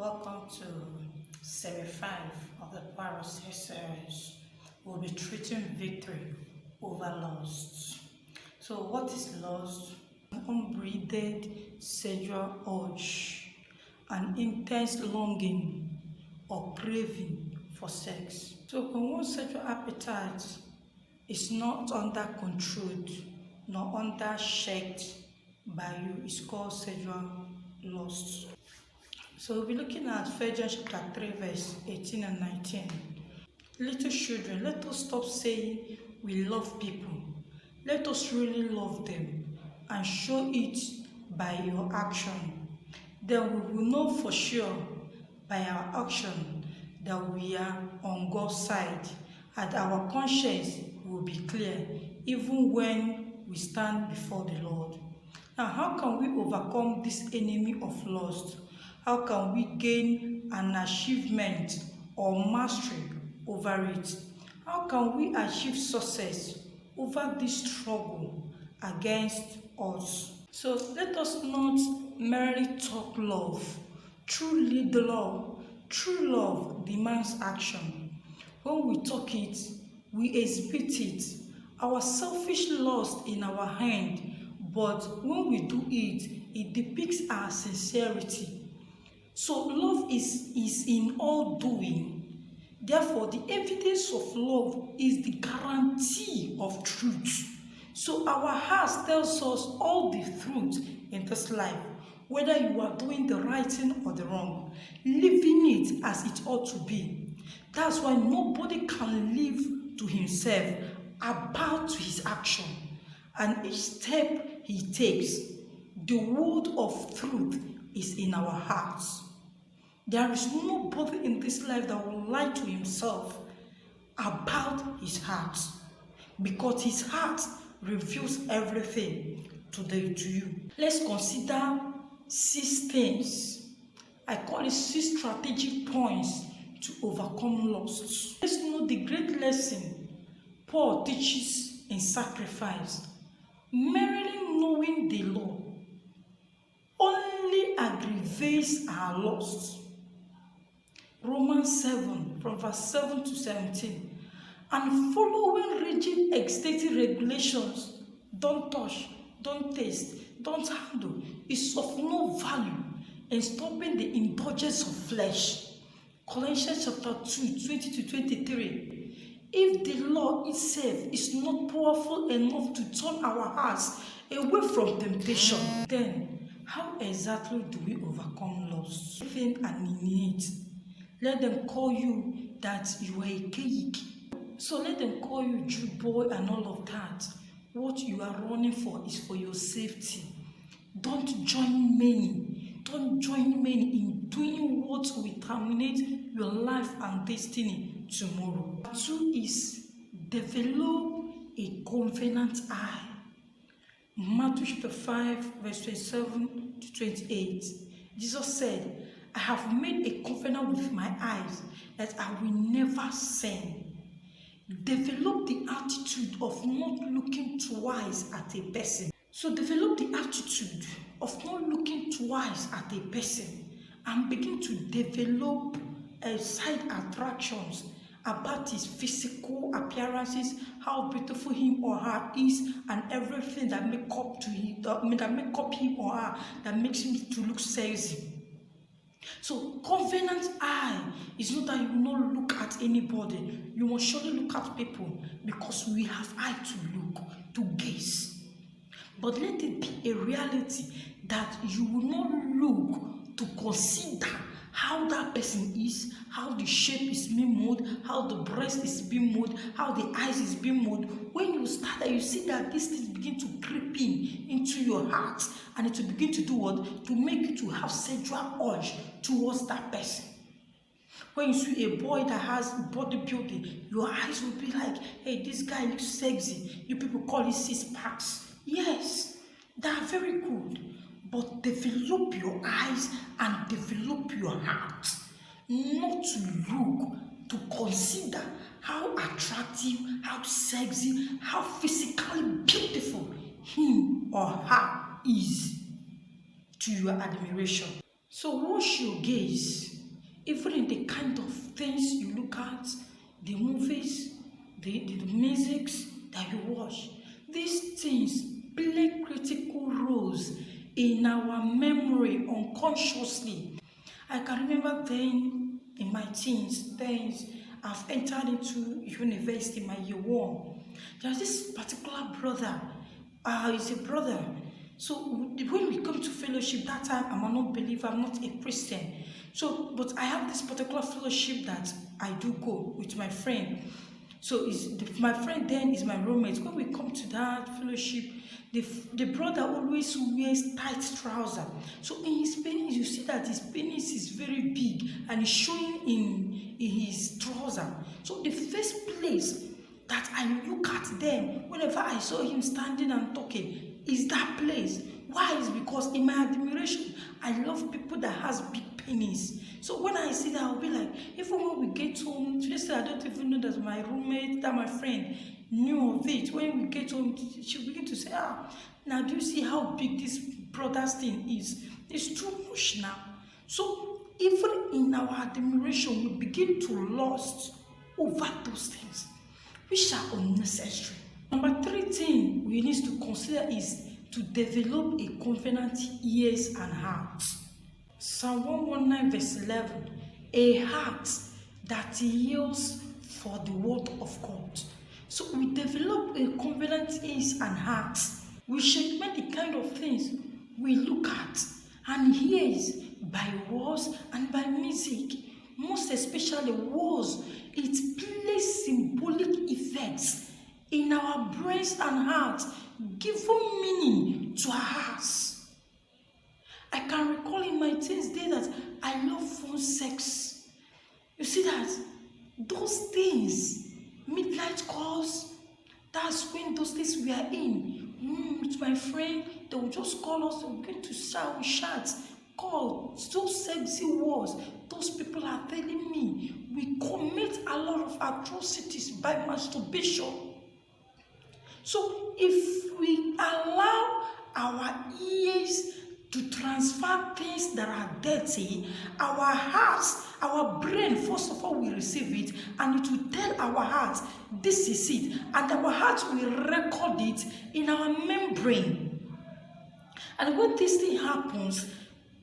Welcome to Series 5 of the Power series. We'll be treating victory over lust. So what is lust? An unbridled sexual urge, an intense longing or craving for sex. So when one's sexual appetite is not under control nor under checked by you, it's called sexual lust. So we'll be looking at 1 John chapter 3 verse 18 and 19. Little children, let us stop saying we love people. Let us really love them and show it by your action. Then we will know for sure by our action that we are on God's side, and our conscience will be clear even when we stand before the Lord. Now, how can we overcome this enemy of lust? How can we gain an achievement or mastery over it? How can we achieve success over this struggle against us? So let us not merely talk love. True love demands action. When we talk it, we exhibit it. Our selfish lust in our hand, but when we do it, it depicts our sincerity. So love is in all doing. Therefore, the evidence of love is the guarantee of truth. So our heart tells us all the truth in this life, whether you are doing the right thing or the wrong, living it as it ought to be. That's why nobody can live to himself about his action. And each step he takes, the word of truth is in our hearts. There is nobody in this life that will lie to himself about his heart, because his heart reveals everything to you. Let's consider 6 things. I call it 6 strategic points to overcome lust. Let's know the great lesson Paul teaches in sacrifice. Merely knowing the law only aggravates our lust. Romans 7 from verse 7 to 17. And following rigid existing regulations, don't touch, don't taste, don't handle, is of no value in stopping the indulgence of flesh. Colossians chapter 2, 20 to 23. If the law itself is not powerful enough to turn our hearts away from temptation, then how exactly do we overcome lust? Even annihilate. Let them call you that you are a cake. So let them call you Jew boy and all of that. What you are running for is for your safety. Don't join many. Don't join many in doing what will terminate your life and destiny tomorrow. 2 is develop a covenant eye. Matthew chapter 5 verse 27 to 28. Jesus said, I have made a covenant with my eyes that I will never sin. Develop the attitude of not looking twice at a person. So develop the attitude of not looking twice at a person and begin to develop side attractions about his physical appearances, how beautiful him or her is, and everything that make up him or her, that makes him to look sexy. So covenant eye is not that you will not look at anybody. You must surely look at people, because we have eye to look, to gaze. But let it be a reality that you will not look to consider how that person is, how the shape is being molded, how the breast is being molded, how the eyes is being molded. When you start that, you see that these things begin to creep into your heart, and it will begin to do what? To make you to have sexual urge towards that person. When you see a boy that has bodybuilding, your eyes will be like, hey, this guy looks sexy. You people call it 6 packs. Yes, they are very good. But develop your eyes and develop your heart. Not to look, to consider how attractive, how sexy, how physically beautiful him or her is to your admiration. So wash your gaze even in the kind of things you look at, the movies, the musics that you watch. These things play critical roles in our memory unconsciously. I can remember then in my teens, then I've entered into university, my year one. There's this particular brother, he's a brother. So when we come to fellowship, that time I'm a non-believer, I'm not a Christian. So, but I have this particular fellowship that I do go with my friend. So my friend then is my roommate. When we come to that fellowship, the brother always wears tight trousers. So in his penis, you see that his penis is very big and it's showing in his trouser. So the first place that I look at them whenever I saw him standing and talking is that place. Why? Is because in my admiration, I love people that has big penis. So when I see that, I'll be like, even when we get home, today I don't even know that my roommate, that my friend knew of it. When we get home, she'll begin to say, now do you see how big this brother's thing is? It's too much now. So even in our admiration, we begin to lust over those things, which are unnecessary. Number 3 thing we need to consider is to develop a confident ears and heart. Psalm 119 verse 11, a heart that yields for the word of God. So we develop a confident ears and heart. We checkmate the kind of things we look at and hears by words and by music. Most especially words, it plays symbolic effects in our brains and hearts, giving meaning to our hearts. I can recall in my teens day that I love phone sex. You see that? Those things, midnight calls, that's when those things we are in. With my friend, they will just call us, we're going to shout, call, so sexy words. Those people are telling me we commit a lot of atrocities by masturbation. So if we allow our ears to transfer things that are dirty, our hearts, our brain, first of all, will receive it, and it will tell our hearts, this is it, and our hearts will record it in our membrane. And when this thing happens,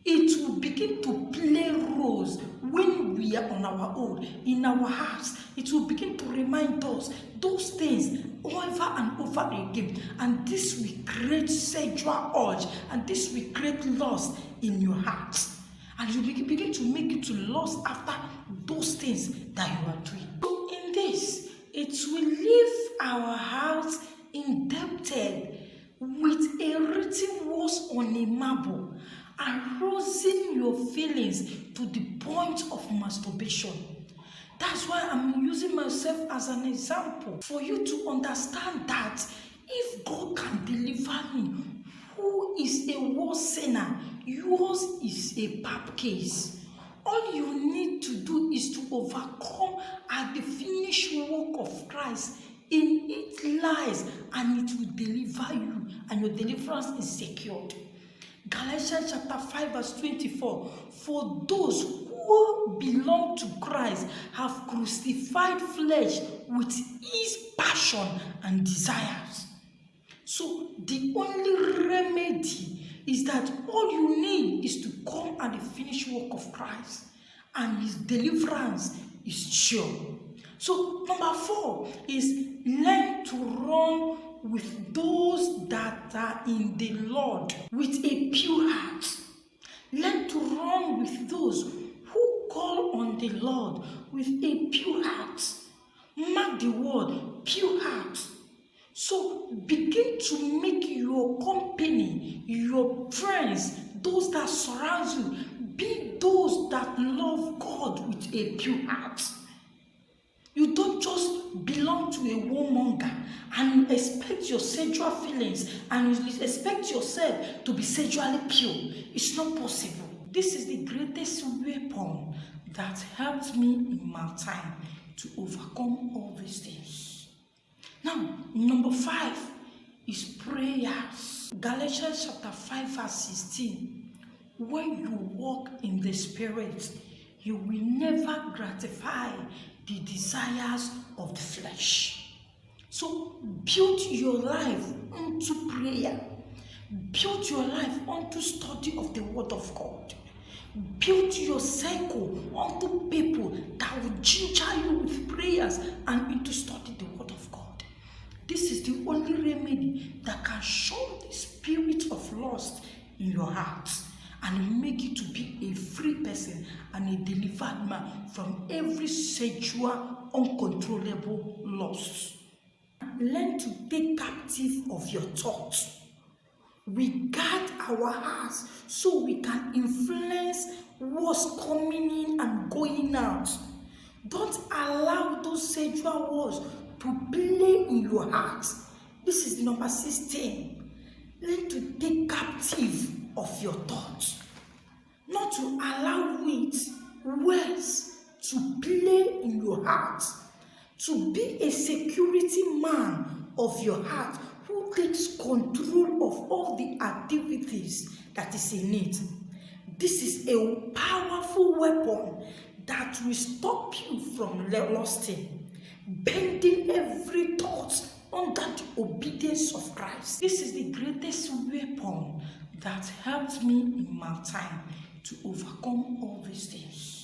it will begin to play roles when we are on our own, in our hearts. It will begin to remind us those things over and over again, and this will create sexual urge, and this will create lust in your heart, and you begin to make it to lust after those things that you are doing. So in this, it will leave our hearts indebted with a written words on a marble, arousing your feelings to the point of masturbation. That's why I'm using myself as an example for you to understand that if God can deliver me, who is a worse sinner, yours is a pap case. All you need to do is to overcome at the finished work of Christ. In it lies, and it will deliver you, and your deliverance is secured. Galatians chapter 5 verse 24, for those who belong to Christ have crucified flesh with its passion and desires. So the only remedy is that all you need is to come at the finished work of Christ, and his deliverance is sure. So number 4 is learn to run with those that are in the Lord with a pure heart. Learn to run with those who call on the Lord with a pure heart. Mark the word, pure heart. So begin to make your company, your friends, those that surround you, be those that love God with a pure heart. You don't just belong to a warmonger and expect your sexual feelings and you expect yourself to be sexually pure. It's not possible. This is the greatest weapon that helped me in my time to overcome all these things. Now, number 5 is prayers. Galatians chapter 5 verse 16. When you walk in the Spirit, you will never gratify the desires of the flesh. So build your life onto prayer. Build your life onto study of the word of God. Build your circle onto people that will ginger you with prayers and into study the word of God. This is the only remedy that can show the spirit of lust in your heart and make you to be a free person and a delivered man from every sexual uncontrollable lust. Learn to take captive of your thoughts. We guard our hearts so we can influence what's coming in and going out. Don't allow those sexual wars to play in your heart. This is number 16. Learn to take captive of your thoughts. Not to allow words to play in your heart. To be a security man of your heart who takes control of all the activities that is in it. This is a powerful weapon that will stop you from lusting, bending every thought under the obedience of Christ. This is the greatest weapon that helped me in my time to overcome all these things.